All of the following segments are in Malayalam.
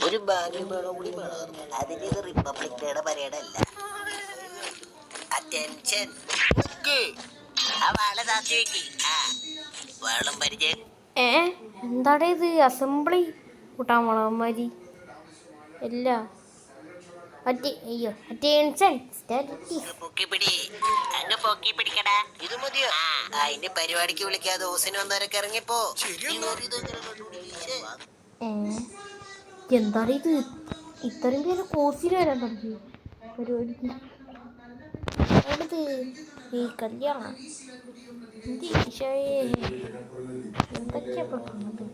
ഒരു ഭാഗ്യമേളോ കൂടി വേണമായിരുന്നു. അതിന് ഇത് റിപ്പബ്ലിക് ഡേയുടെ പരേഡ് അല്ല. അറ്റൻഷൻ, ആ വാള താത്തി വെക്കി. ആ വാളം പരിചയം. എന്താടേ ഇത്? അസംബ്ലി കൂട്ടാൻ പോണമാരി ഇല്ല. അയ്യോ അറ്റൻഷൻ. പൊക്കിപ്പിടി, അങ്ങ് പൊക്കി പിടിക്കടാ. ഇത് മതിയോ? അതിന്റെ പരിപാടിക്ക് വിളിക്കാതെ ഓസിന് വന്നവരൊക്കെ ഇറങ്ങിപ്പോ. എന്താണ് ഇത്? ഇത്രയും പേര് കോഴ്സിന് വരാൻ തുടങ്ങി പരിപാടിക്ക്. ഈ കല്യാണം എന്തൊക്കെയാ പറഞ്ഞത്?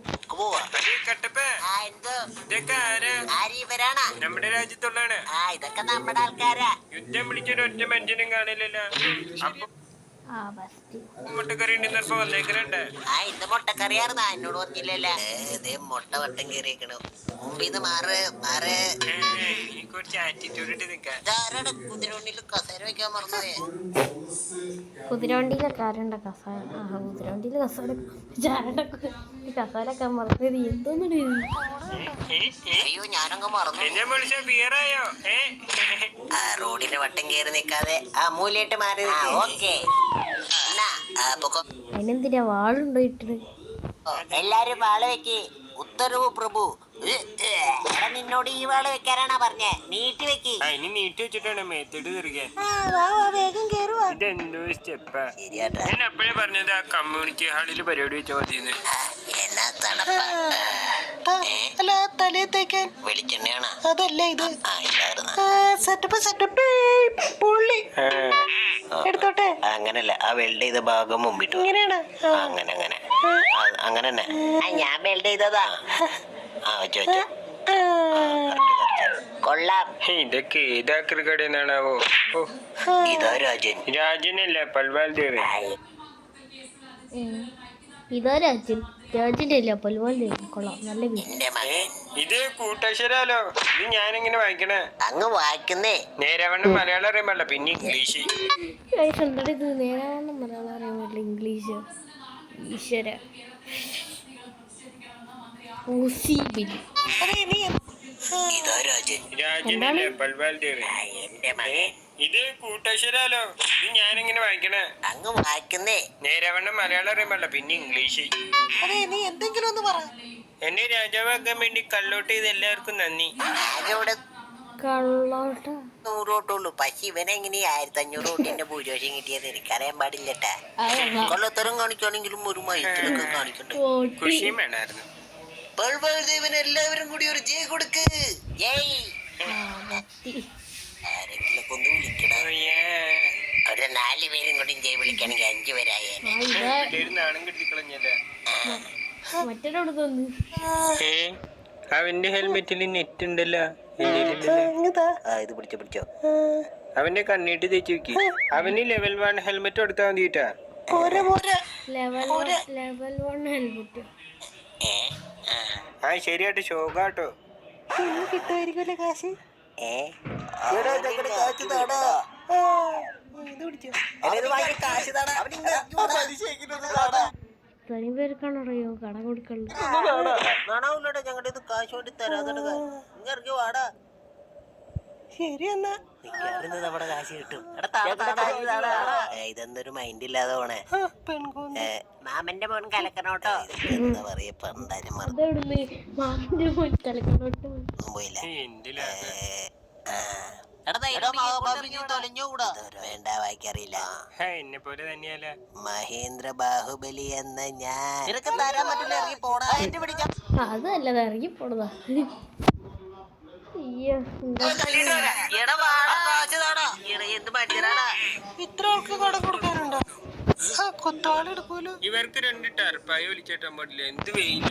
നമ്മുടെ രാജ്യത്തുള്ളാണ്. ഇതൊക്കെ നമ്മുടെ ആൾക്കാരാ. യുദ്ധം വിളിച്ചൊരു ഒറ്റ മനുഷ്യനും കാണില്ലല്ലോ. മുട്ടക്കറി വന്നേക്കണുണ്ട്. മുട്ടക്കറിയാർന്നാ എന്നോട് പറഞ്ഞില്ലല്ലേ. മുട്ട വട്ടം കയറിയേക്കണു. മുമ്പിന്ന് മാറ് മാറ്. കുറച്ച് ആറ്റിറ്റ്യൂഡ് ഇട്ട് നിൽക്കാം. കുതിരവണ്ടിയിൽ കസേര വെക്കാൻ മറന്നുപോയേ. കുതിരവണ്ടിയിലെ കാരണ്ട കസാര. കുതിരവണ്ടിയിലെ കസാര കസാരൊക്കെ മറന്നത് എന്തോന്നു? അയ്യോ ഞാനങ്ങ് മറന്നു. റോഡിന് വട്ടം കയറി നിൽക്കാതെ മൂലയിട്ട് മാറി. ഓക്കെ അതിനെന്തിനാ വാളുണ്ടോ ഇട്ടത്? എല്ലാരും വാള് വെക്ക്. ഉത്തരവ് പ്രഭു. നിന്നോട് ഈ വാള് വെക്കാനാണാ പറഞ്ഞേ. നീട്ടി വെക്ക്. ഇനി നീട്ടി വെച്ചിട്ടാണ് മേത്തോട്ട് കയറിക്കാൻ. വേഗം കേറുവാ. ഇതെന്തോ സ്റ്റെപ്പാ. ഞാൻ എപ്പോഴേ പറഞ്ഞത് ആ കമ്മ്യൂണിറ്റി ഹാളിൽ പരിപാടി വെച്ചാൽ മതിയെന്ന്. എന്നാ തണുപ്പാ. അല്ല തലേ തേക്കാൻ വെളിച്ചെണ്ണയാണ്. അതല്ല ഇത്. സെറ്റപ്പ് സെറ്റപ്പ് പുള്ളി എടുത്തോട്ടെ. അങ്ങനല്ല, ആ വെൽഡ് ചെയ്ത ഭാഗം മുമ്പിട്ട്. ഇങ്ങനെയാണ്. അങ്ങനെ അങ്ങനെ അങ്ങനെ തന്നെ. ഞാൻ വെൽഡ് ചെയ്തതാ. വെച്ചോ വെച്ചോ. കൊള്ളാം. ഇതൊക്കെ ഏതാക്കറി കടന്നാണാവോ? ഇതാ രാജൻ. രാജനല്ല, പൽവാൽ ദേവൻ. ഇതാ രാജൻ. രാജന്റെ അല്ല, പൽവാൽ ദേവൻ. കൊള്ളാം, നല്ല ഇത് കൂട്ടക്ഷരാലോ. ഇത് ഞാനിങ്ങനെ വായിക്കണേ. അങ്ങ് വായിക്കുന്നേ. നേരവണ്ണം മലയാളം അറിയാൻ പാടില്ല, പിന്നെ ഇംഗ്ലീഷ്. എന്താ ഇത്? നേരവണ്ണം മലയാളം അറിയാൻ പാടില്ല, ഇംഗ്ലീഷ്. ഈശ്വര. ഇതാ രാജൻ. രാജനല്ലേ, പൽവാൽ ദേവൻ. ഇത് കൂട്ടക്ഷരാലോ. ഇത് ഞാനിങ്ങനെ വായിക്കണേ. അങ്ങ് വായിക്കുന്നേ. നേരവണ്ണം മലയാളം അറിയാൻ പാടില്ല, പിന്നെ ഇംഗ്ലീഷ്. നീ എന്തെങ്കിലും ഒന്ന് പറ. എന്നെ രാജാവാക്കാൻ വേണ്ടി കള്ളോട്ട് ചെയ്ത് എല്ലാവർക്കും നന്ദി. 100 വോട്ടുള്ളൂ. പക്ഷെ ഇവനെങ്ങനെ 1500 വോട്ടിന്റെ ഭൂരിപക്ഷം കിട്ടിയത് എനിക്കറിയാൻ പാടില്ലട്ടാ. കൊള്ളത്തരം കാണിക്കുകയാണെങ്കിലും ഒരു മയത്തിലൊക്കെ കാണിക്കണ്ടേ. കൃഷിയും വേണമായിരുന്നു. എല്ലാവരും കൂടി ഒരു ജയ് കൊടുക്ക്. ജയ്. ആരെങ്കിലൊക്കെ ഒന്ന് വിളിക്കണം. ഒരു 4 പേരും കൂടി ജയ് വിളിക്കണമെങ്കിൽ 5 പേരായ നാണം കെട്ടിക്കളഞ്ഞല്ലേ. അവന്റെ ഹെൽമെറ്റിൽ നെറ്റ് ഉണ്ടല്ലോ. ഇത് പിടിച്ചോ പിടിച്ചോ. അവന്റെ കണ്ണീട്ട് തേച്ച് വെക്കി. അവന് ലെവൽ 1 ഹെൽമെറ്റ് കൊടുത്താൽ മതിട്ടാ. ശരിയാട്ടോ, ശോകാട്ടോ. കിട്ടുമായിരിക്കുമല്ലേ കാശ്? ഇത്രയും പേർക്കാണറിയോ കട കൊടുക്കണ്ട. ഞങ്ങളുടെ ഇത് കാശ് കൊണ്ട് തരാതെ വാടാ. ശരി എന്നാ നമ്മുടെ കാശ് കിട്ടും. ഇതൊന്നൊരു മൈൻഡ് ഇല്ലാതെ പോണേ. മാമന്റെ മോൻ കലക്കണോട്ടോ. എന്താ പറയാ, പണ്ടാരും പോയില്ല. വേണ്ട, വായിക്കറിയില്ല. എന്നെ പോലെ തന്നെയല്ല. മഹേന്ദ്ര ബാഹുബലി എന്ന ഞാൻ. തരാൻ പറ്റില്ല, ഇറങ്ങി പോടാ. അതല്ല, ഇറങ്ങി പോണതാ. ഇവർക്ക് 2 ടർപ്പായി വിളിച്ചേട്ടാൻ പാടില്ല. എന്ത് വെയില.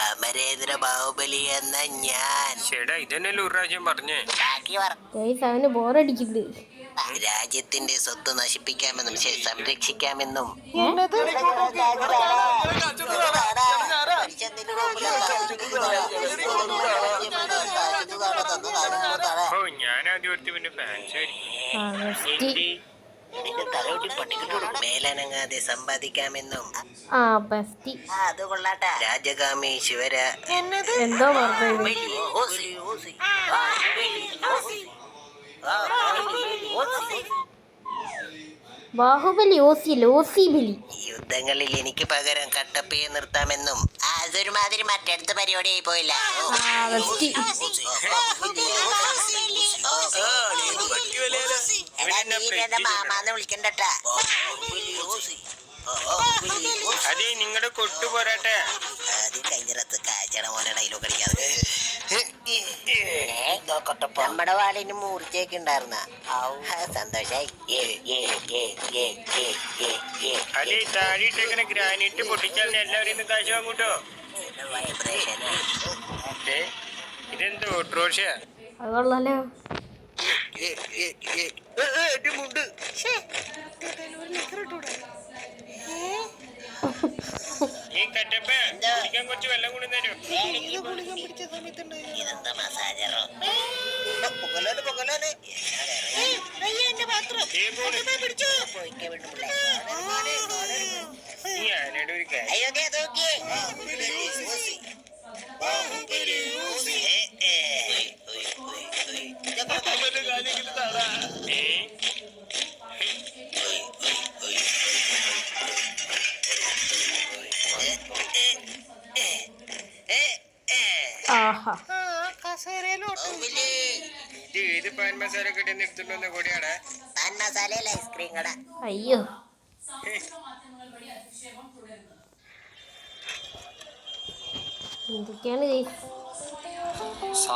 അമരേന്ദ്ര ബാഹുബലി എന്ന ഞാൻ. ചേട്ടാ ഇതന്നെയല്ലേ ഒരു പ്രാവശ്യം പറഞ്ഞേ. അവന് ബോറടിക്കുന്നുണ്ട്. രാജ്യത്തിന്റെ സ്വത്ത് നശിപ്പിക്കാമെന്നും സംരക്ഷിക്കാമെന്നും ഞാൻ ആദ്യം ഫാൻസ് നിന്റെ തലവെട്ടി പട്ടിക്കിട്ടോട് മേലനങ്ങാതെ സമ്പാദിക്കാമെന്നും. ആ ബെസ്റ്റി അത് കൊള്ളാട്ടാ. രാജകാമി ശിവര എന്തോ പറഞ്ഞു ബാഹുബലി ഓസി ബലി. യുദ്ധങ്ങളിൽ എനിക്ക് പകരം കട്ടപ്പയെ നിർത്താമെന്നും. അതൊരുമാതിരി മറ്റടുത്ത പരിപാടിയായി പോയില്ല. മാമാന്ന് വിളിക്കണ്ടട്ടാ. അതെ നിങ്ങളുടെ കൊട്ടു പോരാട്ടെ. അത് കഴിഞ്ഞ രാത്രി കാഴ്ചയുടെ പോലെ ഡയലോഗ് അടിക്കാതെ നമ്മുടെ വാലിന് മൂർച്ചയൊക്കെ ഉണ്ടായിരുന്ന സന്തോഷായി. അതെ താഴെയിട്ടേക്കണ ഗ്രാനൈറ്റ് പൊട്ടിച്ചാൽ എല്ലാവരും കാശ് വാങ്ങൂട്ടോ. ഇതെന്തോ ഓട്രോഷ അത് കൊള്ളാലോ. ഈ കട്ടപ്പ കുടിക്കാൻ കുറച്ച് വെള്ളം കൊണ്ടു തരും. ഇതെന്താ മസാജറോ? ഞാനോട് ഒരു കാര്യം. അയ്യോ നോക്കിയേ. ആഹാ ഇത് ഏത് പാൻ മസാല കടയിൽ എടുത്തുണ്ടോ കൂടിയാണ്? പാൻ മസാലയിൽ ഐസ്ക്രീം കട. അയ്യോ എന്തൊക്കെയാണ്